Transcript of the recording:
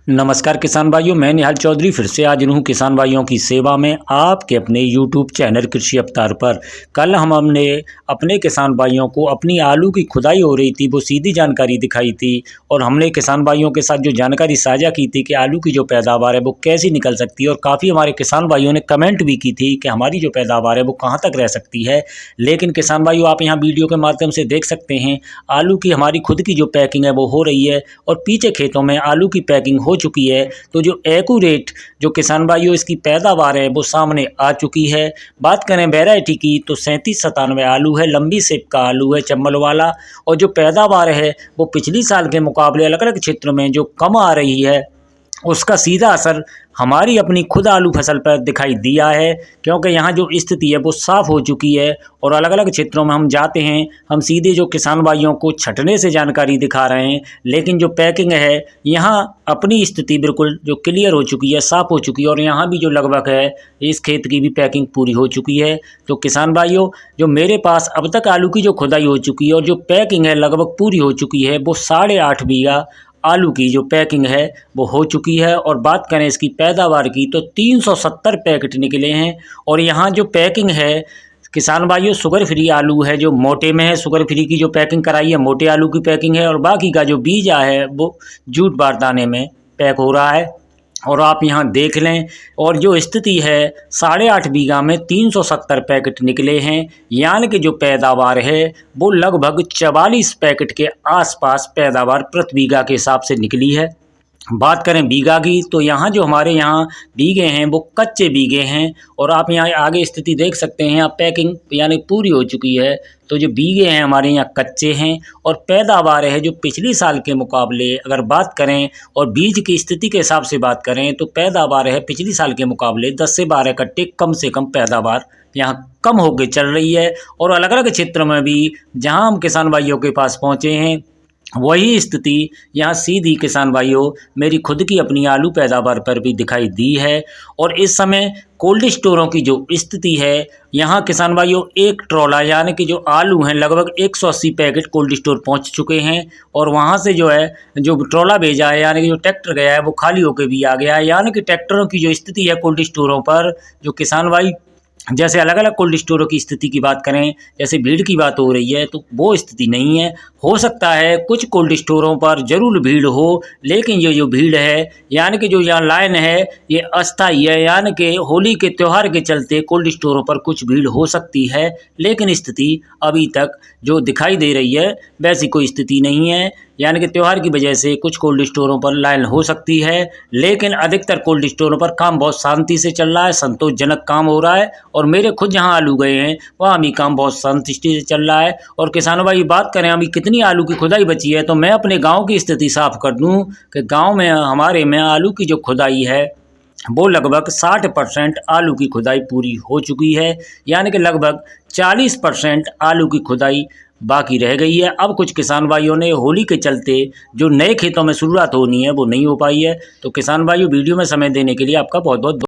नमस्कार किसान भाइयों, मैं निहाल चौधरी फिर से हाजिर हूँ किसान भाइयों की सेवा में आपके अपने YouTube चैनल कृषि अवतार पर। कल हमने अपने किसान भाइयों को अपनी आलू की खुदाई हो रही थी वो सीधी जानकारी दिखाई थी और हमने किसान भाइयों के साथ जो जानकारी साझा की थी कि आलू की जो पैदावार है वो कैसी निकल सकती है। और काफ़ी हमारे किसान भाइयों ने कमेंट भी की थी कि हमारी जो पैदावार है वो कहाँ तक रह सकती है। लेकिन किसान भाइयों, आप यहाँ वीडियो के माध्यम से देख सकते हैं आलू की हमारी खुद की जो पैकिंग है वो हो रही है और पीछे खेतों में आलू की पैकिंग हो चुकी है। तो जो एक्यूरेट जो किसान भाइयों इसकी पैदावार है वो सामने आ चुकी है। बात करें वैरायटी की तो 3797 आलू है, लंबी सेप का आलू है, चम्बल वाला। और जो पैदावार है वो पिछली साल के मुकाबले अलग अलग क्षेत्रों में जो कम आ रही है उसका सीधा असर हमारी अपनी खुद आलू फसल पर दिखाई दिया है, क्योंकि यहाँ जो स्थिति है वो साफ़ हो चुकी है। और अलग अलग क्षेत्रों में हम जाते हैं, हम सीधे जो किसान भाइयों को छटने से जानकारी दिखा रहे हैं, लेकिन जो पैकिंग है यहाँ अपनी स्थिति बिल्कुल जो क्लियर हो चुकी है, साफ़ हो चुकी है। और यहाँ भी जो लगभग है इस खेत की भी पैकिंग पूरी हो चुकी है। तो किसान भाइयों, जो मेरे पास अब तक आलू की जो खुदाई हो चुकी है और जो पैकिंग है लगभग पूरी हो चुकी है, वो 8.5 बीघा आलू की जो पैकिंग है वो हो चुकी है। और बात करें इसकी पैदावार की तो 370 पैकेट निकले हैं। और यहाँ जो पैकिंग है किसान भाइयों, शुगर फ्री आलू है जो मोटे में है, शुगर फ्री की जो पैकिंग कराई है मोटे आलू की पैकिंग है। और बाकी का जो बीज है वो जूट बारदाने में पैक हो रहा है। और आप यहाँ देख लें, और जो स्थिति है 8.5 बीघा में 370 पैकेट निकले हैं, यानी कि जो पैदावार है वो लगभग 44 पैकेट के आसपास पैदावार प्रति बीघा के हिसाब से निकली है। बात करें बीघा की तो यहाँ जो हमारे यहाँ बीघे हैं वो कच्चे बीघे हैं। और आप यहाँ आगे स्थिति देख सकते हैं, यहाँ पैकिंग यानी पूरी हो चुकी है। तो जो बीघे हैं हमारे यहाँ कच्चे हैं और पैदावार है जो पिछली साल के मुकाबले अगर बात करें और बीज की स्थिति के हिसाब से बात करें तो पैदावार है पिछली साल के मुकाबले 10 से 12 कट्टे कम से कम पैदावार यहाँ कम होकर चल रही है। और अलग अलग क्षेत्रों में भी जहाँ हम किसान भाइयों के पास पहुँचे हैं वही स्थिति यहाँ सीधी किसान भाइयों मेरी खुद की अपनी आलू पैदावार पर भी दिखाई दी है। और इस समय कोल्ड स्टोरों की जो स्थिति है यहाँ किसान भाइयों एक ट्रॉला यानी कि जो आलू हैं लगभग 180 पैकेट कोल्ड स्टोर पहुँच चुके हैं। और वहाँ से जो है जो ट्रॉला भेजा है यानी कि जो ट्रैक्टर गया है वो खाली होकर भी आ गया है। यानी कि ट्रैक्टरों की जो स्थिति है कोल्ड स्टोरों पर, जो किसान भाई जैसे अलग अलग कोल्ड स्टोरों की स्थिति की बात करें, जैसे भीड़ की बात हो रही है तो वो स्थिति नहीं है। हो सकता है कुछ कोल्ड स्टोरों पर जरूर भीड़ हो, लेकिन ये जो भीड़ है यानी कि जो यहाँ लाइन है ये अस्थायी है। यानी कि होली के त्यौहार के चलते कोल्ड स्टोरों पर कुछ भीड़ हो सकती है, लेकिन स्थिति अभी तक जो दिखाई दे रही है वैसी कोई स्थिति नहीं है। यानी कि त्यौहार की वजह से कुछ कोल्ड स्टोरों पर लाइन हो सकती है, लेकिन अधिकतर कोल्ड स्टोरों पर काम बहुत शांति से चल रहा है, संतोषजनक काम हो रहा है। और मेरे खुद जहां आलू गए हैं वहाँ भी काम बहुत शांति से चल रहा है। और किसानों भाई बात करें अभी कितनी आलू की खुदाई बची है, तो मैं अपने गाँव की स्थिति साफ कर दूँ कि गाँव में हमारे में आलू की जो खुदाई है वो लगभग 60% आलू की खुदाई पूरी हो चुकी है। यानी कि लगभग 40% आलू की खुदाई बाकी रह गई है। अब कुछ किसान भाइयों ने होली के चलते जो नए खेतों में शुरुआत होनी है वो नहीं हो पाई है। तो किसान भाइयों, वीडियो में समय देने के लिए आपका बहुत बहुत